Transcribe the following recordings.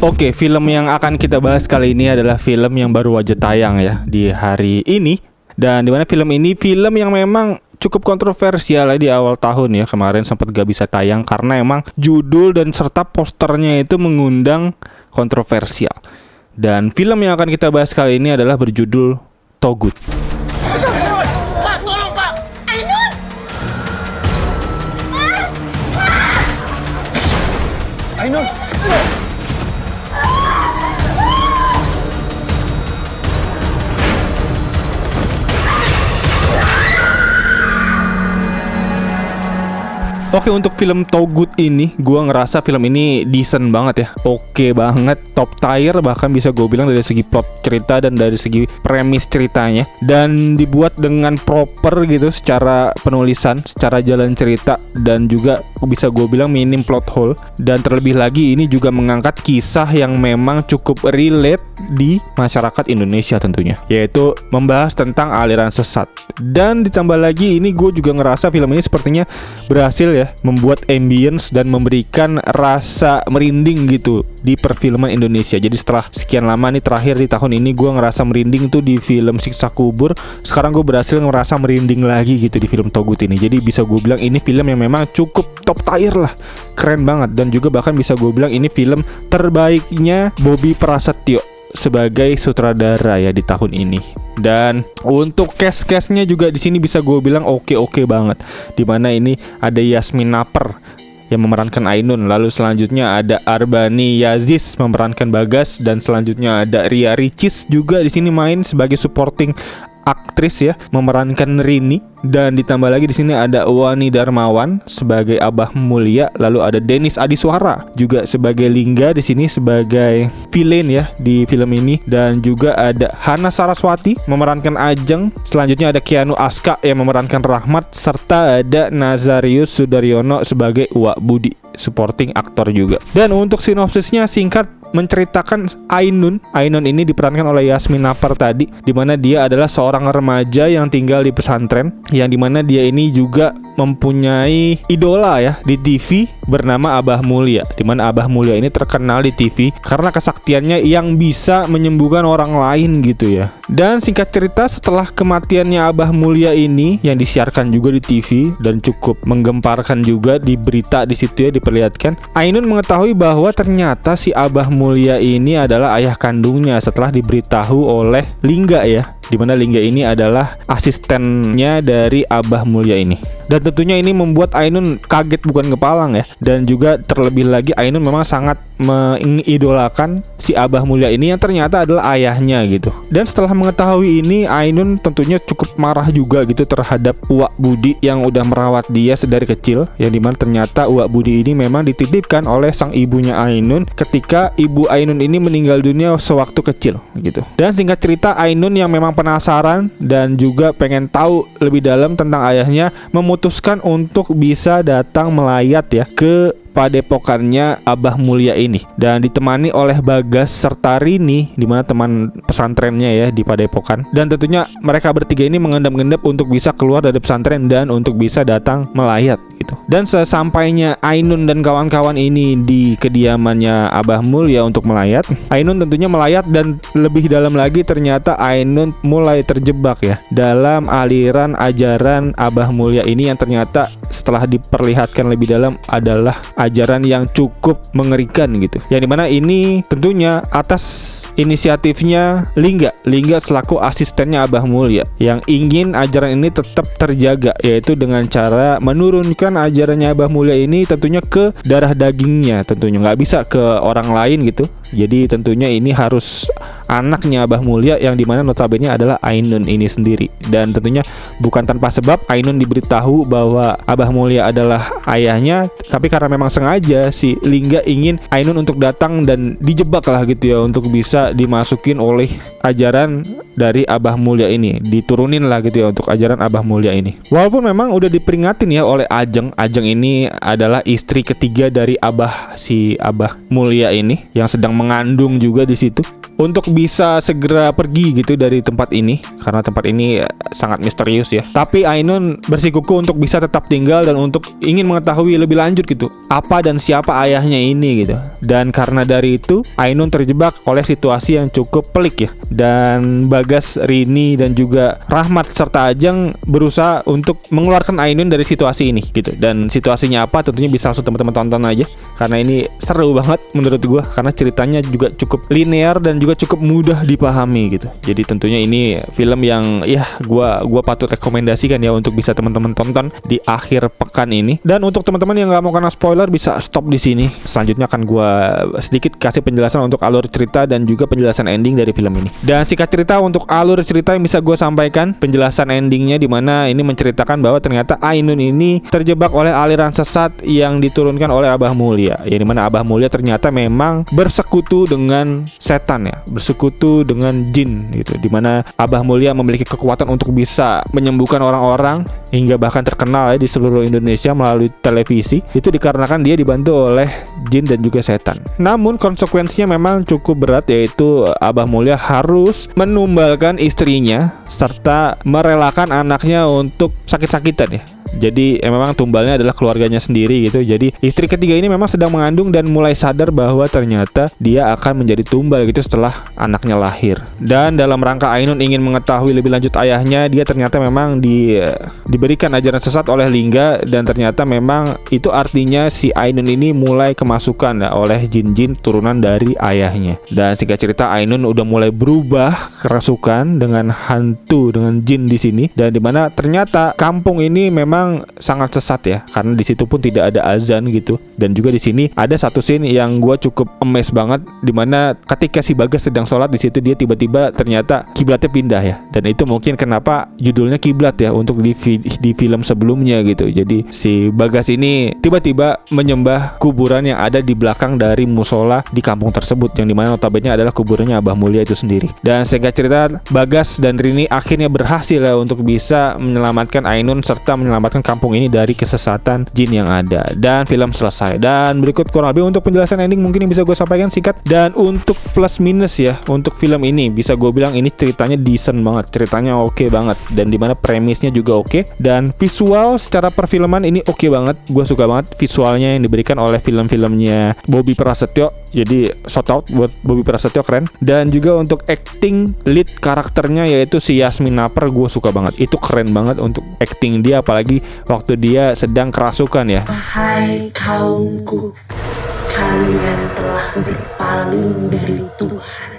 Oke, film yang akan kita bahas kali ini adalah film yang baru aja tayang ya di hari ini. Dan dimana film ini film yang memang cukup kontroversial ya di awal tahun ya. Kemarin sempat gak bisa tayang karena emang judul dan serta posternya itu mengundang kontroversial. Dan film yang akan kita bahas kali ini adalah berjudul Togut. Pak, tolong Pak! Ainun! Ainun! Oke, untuk film Togut ini gua ngerasa film ini decent banget ya. Oke banget, top tier, bahkan bisa gue bilang dari segi plot cerita dan dari segi premis ceritanya. Dan dibuat dengan proper gitu secara penulisan, secara jalan cerita. Dan juga bisa gue bilang minim plot hole. Dan terlebih lagi ini juga mengangkat kisah yang memang cukup relate di masyarakat Indonesia tentunya, yaitu membahas tentang aliran sesat. Dan ditambah lagi ini gue juga ngerasa film ini sepertinya berhasil ya membuat ambience dan memberikan rasa merinding gitu di perfilman Indonesia. Jadi setelah sekian lama nih, terakhir di tahun ini gue ngerasa merinding tuh di film Siksa Kubur. Sekarang gue berhasil ngerasa merinding lagi gitu di film Togut ini. Jadi bisa gue bilang ini film yang memang cukup top tier lah, keren banget. Dan juga bahkan bisa gue bilang ini film terbaiknya Bobby Prasetyo sebagai sutradara ya di tahun ini. Dan untuk cast-castnya juga di sini bisa gue bilang oke banget. Dimana ini ada Yasmin Naper yang memerankan Ainun, lalu selanjutnya ada Arbani Yazis memerankan Bagas, dan selanjutnya ada Ria Ricis juga di sini main sebagai supporting aktris ya, memerankan Rini. Dan ditambah lagi di sini ada Wani Darmawan sebagai Abah Mulia, lalu ada Denis Adiswara juga sebagai Lingga di sini sebagai villain ya di film ini, dan juga ada Hana Saraswati memerankan Ajeng. Selanjutnya ada Keanu Aska yang memerankan Rahmat, serta ada Nazarius Sudaryono sebagai Uwak Budi, supporting aktor juga. Dan untuk sinopsisnya singkat menceritakan Ainun ini diperankan oleh Yasmin Naper tadi, dimana dia adalah seorang remaja yang tinggal di pesantren, yang dimana dia ini juga mempunyai idola ya di TV bernama Abah Mulia, dimana Abah Mulia ini terkenal di TV karena kesaktiannya yang bisa menyembuhkan orang lain gitu ya. Dan singkat cerita, setelah kematiannya Abah Mulia ini yang disiarkan juga di TV dan cukup menggemparkan juga di berita di situ ya diperlihatkan, Ainun mengetahui bahwa ternyata si Abah Mulia ini adalah ayah kandungnya setelah diberitahu oleh Lingga ya, dimana Lingga ini adalah asistennya dari Abah Mulia ini. Dan tentunya ini membuat Ainun kaget bukan kepalang ya. Dan juga terlebih lagi Ainun memang sangat mengidolakan si Abah Mulia ini yang ternyata adalah ayahnya gitu. Dan setelah mengetahui ini, Ainun tentunya cukup marah juga gitu terhadap Uwak Budi yang udah merawat dia sedari kecil, yang dimana ternyata Uwak Budi ini memang dititipkan oleh sang ibunya Ainun ketika ibu Ainun ini meninggal dunia sewaktu kecil gitu. Dan singkat cerita, Ainun yang memang penasaran dan juga pengen tahu lebih dalam tentang ayahnya memutuskan untuk bisa datang melayat ya ke padepokannya Abah Mulia ini, dan ditemani oleh Bagas serta Rini, dimana teman pesantrennya ya di padepokan. Dan tentunya mereka bertiga ini mengendap-endap untuk bisa keluar dari pesantren dan untuk bisa datang melayat gitu. Dan sesampainya Ainun dan kawan-kawan ini di kediamannya Abah Mulia untuk melayat, Ainun tentunya melayat, dan lebih dalam lagi ternyata Ainun mulai terjebak ya dalam aliran ajaran Abah Mulia ini, yang ternyata setelah diperlihatkan lebih dalam adalah ajaran yang cukup mengerikan gitu. Yang dimana ini tentunya atas inisiatifnya Lingga selaku asistennya Abah Mulia yang ingin ajaran ini tetap terjaga, yaitu dengan cara menurunkan ajarannya Abah Mulia ini tentunya ke darah dagingnya, tentunya nggak bisa ke orang lain gitu. Jadi tentunya ini harus anaknya Abah Mulia, yang dimana notabene adalah Ainun ini sendiri. Dan tentunya bukan tanpa sebab Ainun diberitahu bahwa Abah Mulia adalah ayahnya, tapi karena memang sengaja si Lingga ingin Ainun untuk datang dan dijebak lah gitu ya, untuk bisa bisa dimasukin oleh ajaran dari Abah Mulya ini, diturunin lah gitu ya untuk ajaran Abah Mulya ini. Walaupun memang udah diperingatin ya oleh Ajeng. Ajeng ini adalah istri ketiga dari si Abah Mulya ini yang sedang mengandung juga di situ, untuk bisa segera pergi gitu dari tempat ini karena tempat ini sangat misterius ya. Tapi Ainun bersikuku untuk bisa tetap tinggal dan untuk ingin mengetahui lebih lanjut gitu apa dan siapa ayahnya ini gitu. Dan karena dari itu Ainun terjebak oleh situasi yang cukup pelik ya. Dan Bagas, Rini dan juga Rahmat serta Ajeng berusaha untuk mengeluarkan Ainun dari situasi ini gitu. Dan situasinya apa tentunya bisa langsung teman-teman tonton aja karena ini seru banget menurut gua, karena ceritanya juga cukup linear dan juga cukup mudah dipahami gitu. Jadi tentunya ini film yang ya gua patut rekomendasikan ya untuk bisa teman-teman tonton di akhir pekan ini. Dan untuk teman-teman yang nggak mau kena spoiler bisa stop di sini. Selanjutnya akan gua sedikit kasih penjelasan untuk alur cerita dan juga penjelasan ending dari film ini. Dan singkat cerita untuk alur cerita yang bisa gua sampaikan, penjelasan endingnya di mana ini menceritakan bahwa ternyata Ainun ini terjebak oleh aliran sesat yang diturunkan oleh Abah Mulya. Ya, di mana Abah Mulya ternyata memang bersekutu dengan setan ya, bersekutu dengan jin gitu, dimana Abah Mulya memiliki kekuatan untuk bisa menyembuhkan orang-orang hingga bahkan terkenal ya di seluruh Indonesia melalui televisi. Itu dikarenakan dia dibantu oleh jin dan juga setan. Namun konsekuensinya memang cukup berat, yaitu Abah Mulya harus menumbalkan istrinya serta merelakan anaknya untuk sakit-sakitan ya. Jadi memang tumbalnya adalah keluarganya sendiri gitu. Jadi istri ketiga ini memang sedang mengandung dan mulai sadar bahwa ternyata dia akan menjadi tumbal gitu setelah anaknya lahir. Dan dalam rangka Ainun ingin mengetahui lebih lanjut ayahnya, dia ternyata memang diberikan ajaran sesat oleh Lingga. Dan ternyata memang itu artinya si Ainun ini mulai kemasukan ya oleh jin-jin turunan dari ayahnya. Dan singkat cerita Ainun udah mulai berubah kerasukan dengan hantu, dengan jin di sini. Dan dimana ternyata kampung ini memang sangat sesat ya, karena di situ pun tidak ada azan gitu. Dan juga di sini ada satu scene yang gue cukup amazed banget, dimana ketika si Bagas sedang sholat di situ dia tiba-tiba ternyata kiblatnya pindah ya. Dan itu mungkin kenapa judulnya kiblat ya untuk di film sebelumnya gitu. Jadi si Bagas ini tiba-tiba menyembah kuburan yang ada di belakang dari musola di kampung tersebut, yang dimana notabene adalah kuburannya Abah Mulya itu sendiri. Dan singkat cerita Bagas dan Rini akhirnya berhasil ya untuk bisa menyelamatkan Ainun serta menyelamatkan kampung ini dari kesesatan jin yang ada. Dan film selesai. Dan berikut kurang lebih untuk penjelasan ending mungkin yang bisa gue sampaikan singkat. Dan untuk plus minus ya untuk film ini, bisa gue bilang ini ceritanya decent banget, ceritanya oke banget, dan dimana premisnya juga oke. Dan visual secara perfilman ini oke banget. Gue suka banget visualnya yang diberikan oleh film-filmnya Bobby Prasetyo. Jadi shout out buat Bobby Prasetyo, keren. Dan juga untuk acting lead karakternya yaitu si Yasmin Naper, gue suka banget. Itu keren banget untuk acting dia, apalagi waktu dia sedang kerasukan ya. Hai kaumku, kalian telah berpaling dari Tuhan.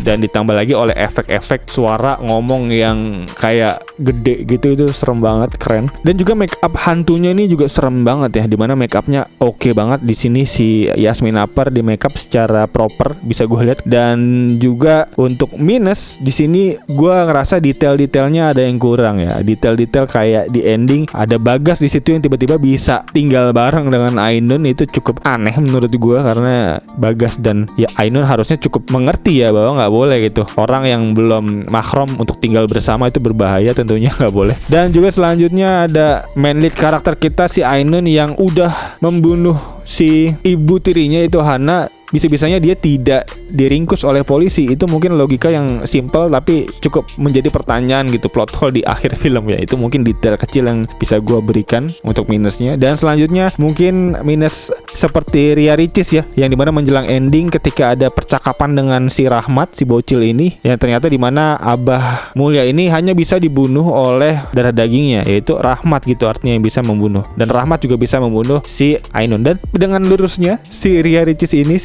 Dan ditambah lagi oleh efek-efek suara ngomong yang kayak gede gitu, itu serem banget, keren. Dan juga make up hantunya ini juga serem banget ya, dimana make upnya oke banget di sini. Si Yasmin Naper di make up secara proper bisa gue lihat. Dan juga untuk minus di sini gue ngerasa detail-detailnya ada yang kurang ya. Detail-detail kayak di ending ada Bagas di situ yang tiba-tiba bisa tinggal bareng dengan Ainun, itu cukup aneh menurut gue, karena Bagas dan ya Ainun harusnya cukup mengerti ya bahwa nggak boleh gitu, orang yang belum mahram untuk tinggal bersama itu berbahaya, tentunya nggak boleh. Dan juga selanjutnya ada main lead karakter kita si Ainun yang udah membunuh si ibu tirinya itu Hana. Bisa-bisanya dia tidak diringkus oleh polisi. Itu mungkin logika yang simple tapi cukup menjadi pertanyaan gitu, plot hole di akhir film ya. Itu mungkin detail kecil yang bisa gue berikan untuk minusnya. Dan selanjutnya mungkin minus seperti Ria Ricis ya, yang dimana menjelang ending ketika ada percakapan dengan si Rahmat, si bocil ini, yang ternyata dimana Abah Mulya ini hanya bisa dibunuh oleh darah dagingnya, yaitu Rahmat gitu artinya yang bisa membunuh. Dan Rahmat juga bisa membunuh si Ainun. Dan dengan lurusnya si Ria Ricis ini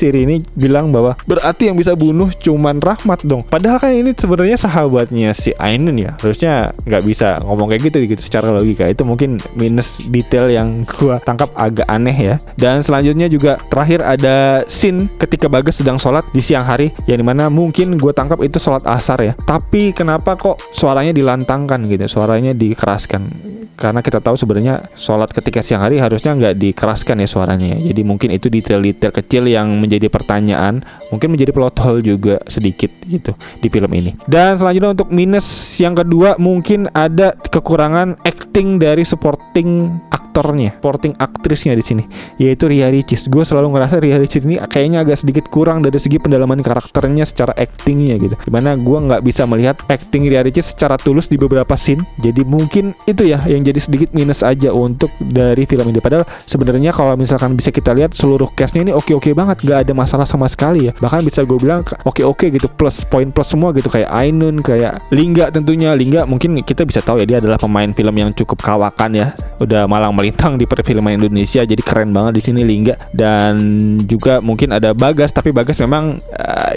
bilang bahwa berarti yang bisa bunuh cuman Rahmat dong. Padahal kan ini sebenarnya sahabatnya si Ainun ya. Harusnya nggak bisa ngomong kayak gitu secara logika. Itu mungkin minus detail yang gua tangkap agak aneh ya. Dan selanjutnya selanjutnya juga terakhir ada scene ketika Bagas sedang sholat di siang hari, yang dimana mungkin gue tangkap itu sholat asar ya, tapi kenapa kok suaranya dilantangkan gitu, suaranya dikeraskan? Karena kita tahu sebenarnya sholat ketika siang hari harusnya nggak dikeraskan ya suaranya. Jadi mungkin itu detail-detail kecil yang menjadi pertanyaan, mungkin menjadi plot hole juga sedikit gitu di film ini. Dan selanjutnya untuk minus yang kedua, mungkin ada kekurangan acting dari supporting aktornya, supporting aktrisnya di sini, yaitu Ria Ricis. Gue selalu ngerasa Ria Ricis ini kayaknya agak sedikit kurang dari segi pendalaman karakternya secara actingnya gitu. Dimana gue nggak bisa melihat acting Ria Ricis secara tulus di beberapa scene. Jadi mungkin itu ya yang jadi sedikit minus aja untuk dari film ini. Padahal sebenarnya kalau misalkan bisa kita lihat seluruh castnya ini oke-oke banget, gak ada masalah sama sekali ya. Bahkan bisa gue bilang oke-oke gitu, poin plus semua gitu, kayak Ainun, kayak Lingga tentunya. Lingga mungkin kita bisa tahu ya dia adalah pemain film yang cukup kawakan ya, udah malang melintang di perfilman Indonesia, jadi keren banget di sini Lingga. Dan juga mungkin ada Bagas, tapi Bagas memang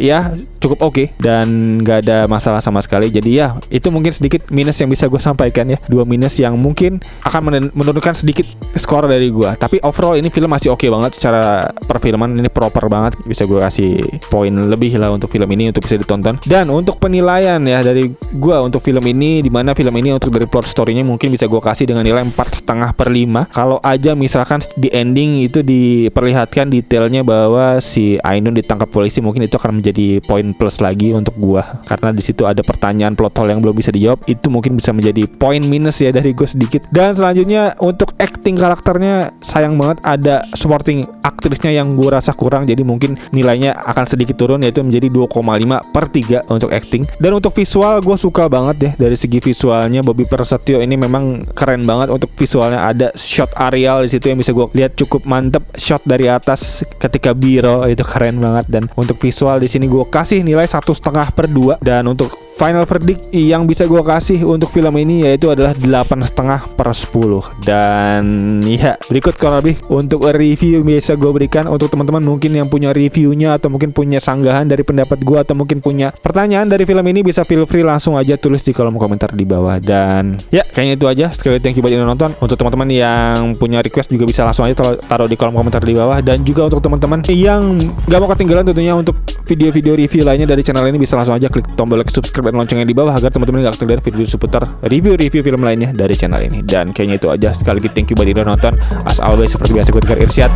ya cukup oke dan gak ada masalah sama sekali. Jadi ya itu mungkin sedikit minus yang bisa gue sampaikan ya, dua minus yang mungkin akan menurunkan sedikit skor dari gue. Tapi overall ini film masih oke banget secara perfilman, ini proper banget, bisa gue kasih poin lebih lah untuk film ini untuk bisa ditonton. Dan untuk penilaian ya dari gue untuk film ini, dimana film ini untuk dari plot story-nya mungkin bisa gue kasih dengan nilai 4,5/5. Kalau aja misalkan di ending itu diperlihatkan detailnya bahwa si Ainun ditangkap polisi, mungkin itu akan menjadi poin plus lagi untuk gue, karena di situ ada pertanyaan plot hole yang belum bisa dijawab. Itu mungkin bisa menjadi poin minus ya dari gue sedikit. Dan selanjutnya untuk acting karakternya, sayang banget ada supporting aktrisnya yang gue rasa kurang, jadi mungkin nilainya akan sedikit turun, yaitu menjadi 2,5/3 untuk acting. Dan untuk visual gue suka banget ya, dari segi visualnya Bobby Prasetyo ini memang keren banget untuk visualnya. Ada shot aerial di situ yang bisa gue lihat cukup mantep, shot dari atas ketika biro itu keren banget. Dan untuk visual di sini gue kasih nilai 1,5/2. Dan untuk final verdict yang bisa gue kasih untuk film ini yaitu adalah 8,5/10. Dan ya berikut kurang lebih untuk review bisa gue berikan. Untuk teman-teman mungkin yang punya reviewnya atau mungkin punya sanggahan dari pendapat gue atau mungkin punya pertanyaan dari film ini, bisa feel free langsung aja tulis di kolom komentar di bawah. Dan ya kayaknya itu aja. Sekali thank you buat yang nonton. Untuk teman-teman yang punya request juga bisa langsung aja taruh di kolom komentar di bawah. Dan juga untuk teman-teman yang gak mau ketinggalan tentunya untuk video-video review lainnya dari channel ini, bisa langsung aja klik tombol like, subscribe, dan loncengnya di bawah agar teman-teman gak ketinggalan video seputar review-review film lainnya dari channel ini. Dan kayaknya itu aja. Sekali lagi thank you buat yang udah nonton. As always seperti biasa gue Tegar Irsyad.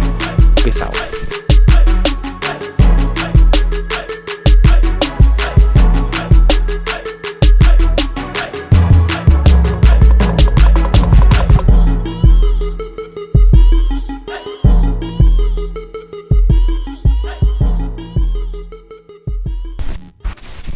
Peace out.